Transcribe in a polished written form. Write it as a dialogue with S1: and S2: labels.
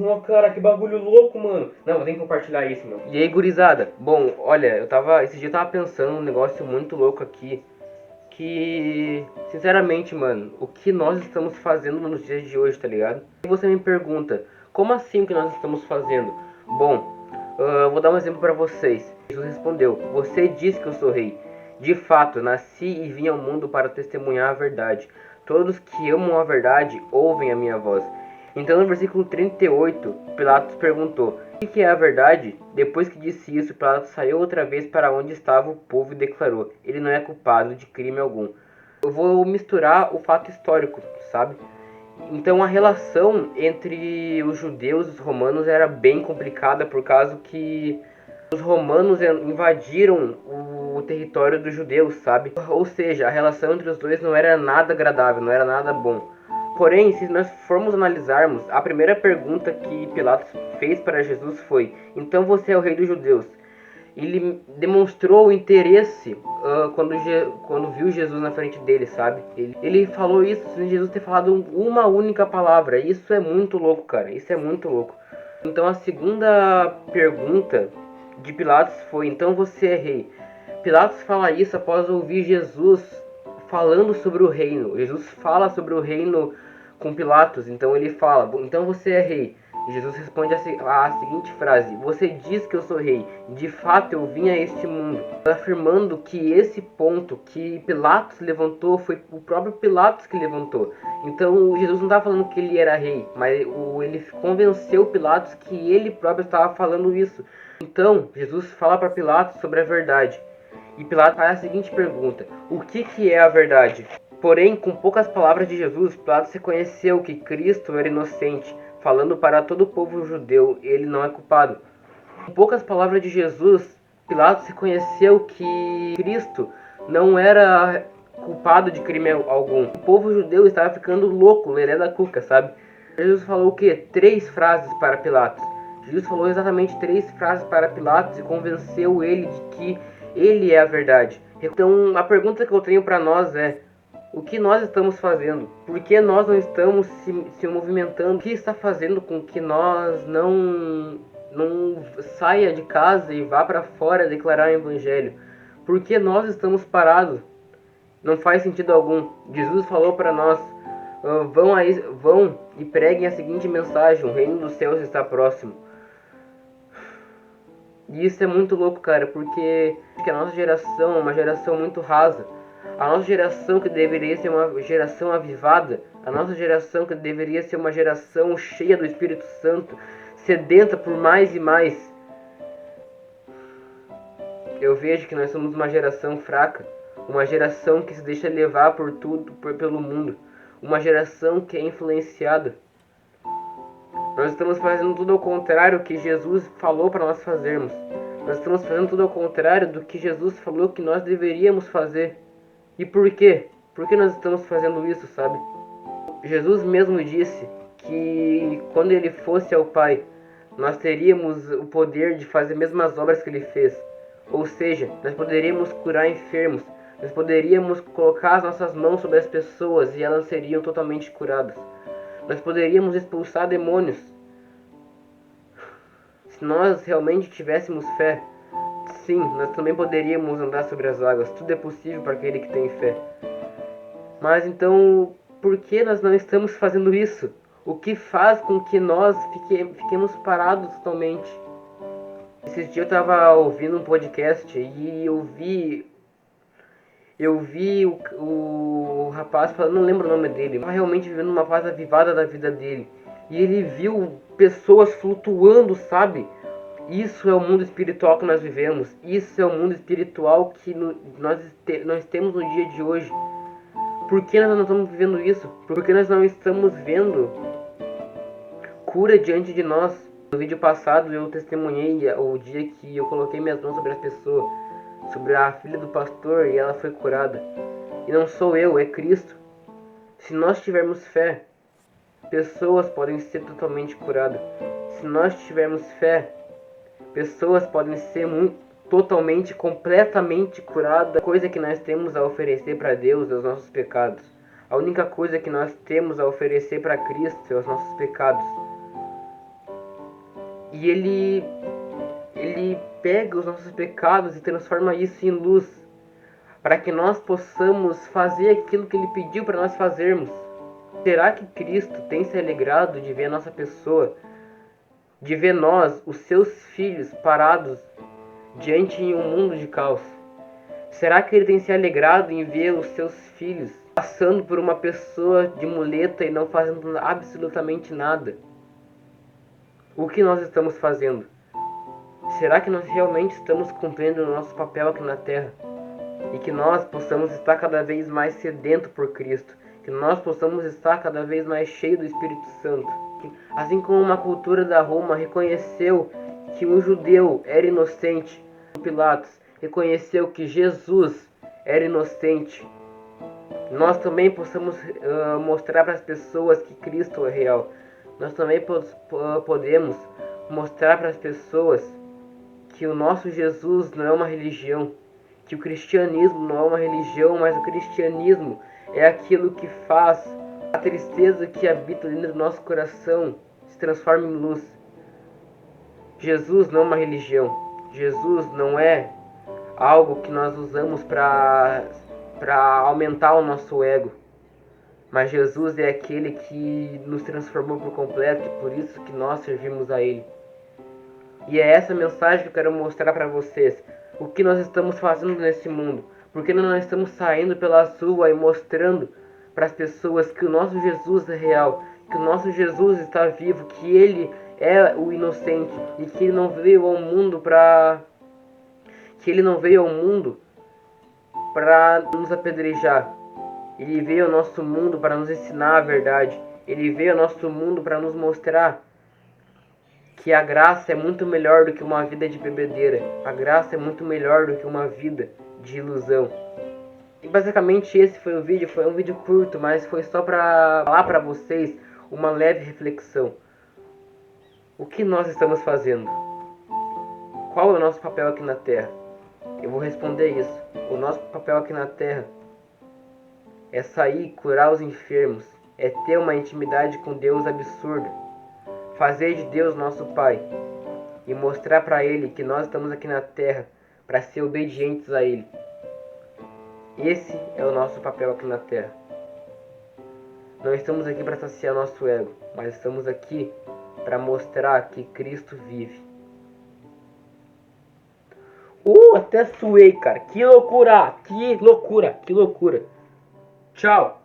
S1: Nossa, cara, que bagulho louco, mano. Não, vou ter que compartilhar isso, mano. E aí, gurizada? Bom, olha, esse dia eu tava pensando um negócio muito louco aqui. Que, sinceramente, mano, o que nós estamos fazendo nos dias de hoje, tá ligado? E você me pergunta, como assim o que nós estamos fazendo? Bom, vou dar um exemplo pra vocês. Jesus respondeu, você diz que eu sou rei. De fato, nasci e vim ao mundo para testemunhar a verdade. Todos que amam a verdade ouvem a minha voz. Então, no versículo 38, Pilatos perguntou, o que é a verdade? Depois que disse isso, Pilatos saiu outra vez para onde estava o povo e declarou, ele não é culpado de crime algum. Eu vou misturar o fato histórico, sabe? Então a relação entre os judeus e os romanos era bem complicada por causa que os romanos invadiram o território dos judeus, sabe? Ou seja, a relação entre os dois não era nada agradável, não era nada bom. Porém, se nós formos analisarmos, a primeira pergunta que Pilatos fez para Jesus foi: então você é o rei dos judeus? Ele demonstrou interesse quando viu Jesus na frente dele, sabe? Ele falou isso sem Jesus ter falado uma única palavra. Isso é muito louco, cara. Isso é muito louco. Então a segunda pergunta de Pilatos foi: então você é rei? Pilatos fala isso após ouvir Jesus falando sobre o reino. Jesus fala sobre o reino com Pilatos, então ele fala: então você é rei? E Jesus responde a seguinte frase: você diz que eu sou rei, de fato eu vim a este mundo, afirmando que esse ponto que Pilatos levantou foi o próprio Pilatos que levantou. Então Jesus não estava falando que ele era rei, mas ele convenceu Pilatos que ele próprio estava falando isso. Então Jesus fala para Pilatos sobre a verdade. E Pilatos faz a seguinte pergunta: o que é a verdade? Porém, com poucas palavras de Jesus, Pilatos reconheceu que Cristo era inocente, falando para todo o povo judeu, ele não é culpado. Com poucas palavras de Jesus, Pilatos reconheceu que Cristo não era culpado de crime algum. O povo judeu estava ficando louco, lelé da cuca, sabe? Jesus falou o quê? 3 frases para Pilatos. Jesus falou exatamente 3 frases para Pilatos e convenceu ele de que ele é a verdade. Então, a pergunta que eu tenho para nós é: o que nós estamos fazendo? Por que nós não estamos se movimentando? O que está fazendo com que nós não saia de casa e vá para fora declarar o evangelho? Por que nós estamos parados? Não faz sentido algum. Jesus falou para nós: vão e preguem a seguinte mensagem: o reino dos céus está próximo. E isso é muito louco, cara, porque a nossa geração é uma geração muito rasa. A nossa geração que deveria ser uma geração avivada, a nossa geração que deveria ser uma geração cheia do Espírito Santo, sedenta por mais e mais. Eu vejo que nós somos uma geração fraca, uma geração que se deixa levar por tudo, pelo mundo, uma geração que é influenciada. Nós estamos fazendo tudo ao contrário do que Jesus falou para nós fazermos. Nós estamos fazendo tudo ao contrário do que Jesus falou que nós deveríamos fazer. E por quê? Por que nós estamos fazendo isso, sabe? Jesus mesmo disse que quando ele fosse ao Pai, nós teríamos o poder de fazer as mesmas obras que ele fez. Ou seja, nós poderíamos curar enfermos, nós poderíamos colocar as nossas mãos sobre as pessoas e elas seriam totalmente curadas. Nós poderíamos expulsar demônios. Se nós realmente tivéssemos fé, sim, nós também poderíamos andar sobre as águas. Tudo é possível para aquele que tem fé. Mas então, por que nós não estamos fazendo isso? O que faz com que nós fiquemos parados totalmente? Esses dias eu estava ouvindo um podcast e eu vi o rapaz falando, não lembro o nome dele, mas realmente vivendo uma fase avivada da vida dele. E ele viu pessoas flutuando, sabe? Isso é o mundo espiritual que nós vivemos. Isso é o mundo espiritual que nós temos no dia de hoje. Por que nós não estamos vivendo isso? Por que nós não estamos vendo cura diante de nós? No vídeo passado eu testemunhei o dia que eu coloquei minhas mãos sobre as pessoas, sobre a filha do pastor, e ela foi curada. E não sou eu, é Cristo. Se nós tivermos fé, pessoas podem ser totalmente curadas. Se nós tivermos fé, pessoas podem ser totalmente, completamente curadas. A coisa que nós temos a oferecer para Deus é os nossos pecados. A única coisa que nós temos a oferecer para Cristo é os nossos pecados. E ele pega os nossos pecados e transforma isso em luz, para que nós possamos fazer aquilo que ele pediu para nós fazermos. Será que Cristo tem se alegrado de ver a nossa pessoa, de ver nós, os seus filhos, parados diante de um mundo de caos? Será que ele tem se alegrado em ver os seus filhos passando por uma pessoa de muleta e não fazendo absolutamente nada? O que nós estamos fazendo? Será que nós realmente estamos cumprindo o nosso papel aqui na Terra? E que nós possamos estar cada vez mais sedento por Cristo, que nós possamos estar cada vez mais cheios do Espírito Santo. Assim como uma cultura da Roma reconheceu que um judeu era inocente, Pilatos reconheceu que Jesus era inocente, nós também possamos mostrar para as pessoas que Cristo é real. Nós também podemos mostrar para as pessoas que o nosso Jesus não é uma religião, que o cristianismo não é uma religião, mas o cristianismo é aquilo que faz a tristeza que habita dentro do nosso coração se transforme em luz. Jesus não é uma religião. Jesus não é algo que nós usamos para aumentar o nosso ego. Mas Jesus é aquele que nos transformou por completo e por isso que nós servimos a Ele. E é essa mensagem que eu quero mostrar para vocês. O que nós estamos fazendo nesse mundo? Por que nós não estamos saindo pela rua e mostrando para as pessoas que o nosso Jesus é real, que o nosso Jesus está vivo, que Ele é o inocente e que Ele não veio ao mundo para nos apedrejar. Ele veio ao nosso mundo para nos ensinar a verdade. Ele veio ao nosso mundo para nos mostrar que a graça é muito melhor do que uma vida de bebedeira. A graça é muito melhor do que uma vida de ilusão. E basicamente esse foi o vídeo. Foi um vídeo curto, mas foi só para falar para vocês uma leve reflexão. O que nós estamos fazendo? Qual é o nosso papel aqui na Terra? Eu vou responder isso. O nosso papel aqui na Terra é sair e curar os enfermos, é ter uma intimidade com Deus absurda, fazer de Deus nosso Pai e mostrar para Ele que nós estamos aqui na Terra para ser obedientes a Ele. Esse é o nosso papel aqui na Terra. Não estamos aqui para saciar nosso ego, mas estamos aqui para mostrar que Cristo vive. Até suei, cara. Que loucura, que loucura, que loucura. Tchau.